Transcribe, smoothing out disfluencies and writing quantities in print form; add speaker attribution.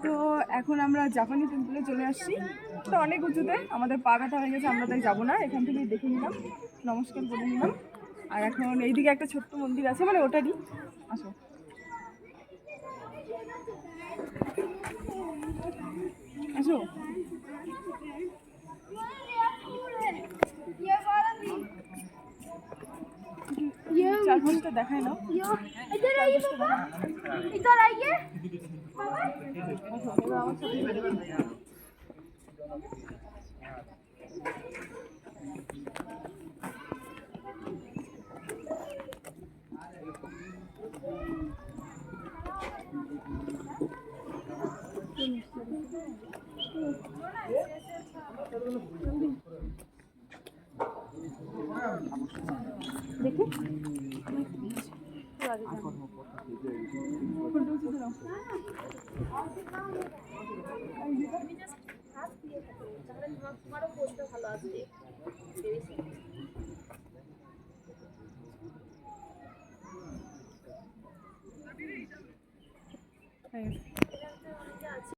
Speaker 1: তো এখন আমরা জাপানি টেম্পলে চলে আসছি। তো অনেক উঁচুতে, আমাদের পা ব্যথা হয়ে গেছে, আমরা তাই যাবো না, এখান থেকেই দেখে নিলাম, নমস্কার করে নিলাম। আর এখন এইদিকে একটা ছোট্ট মন্দির আছে, মানে ওটারই। আসো, আসো, চারপাশটা দেখায় না। দেখে
Speaker 2: তোমারও পোস্টটা ভালো আসবে।
Speaker 1: হ্যাঁ।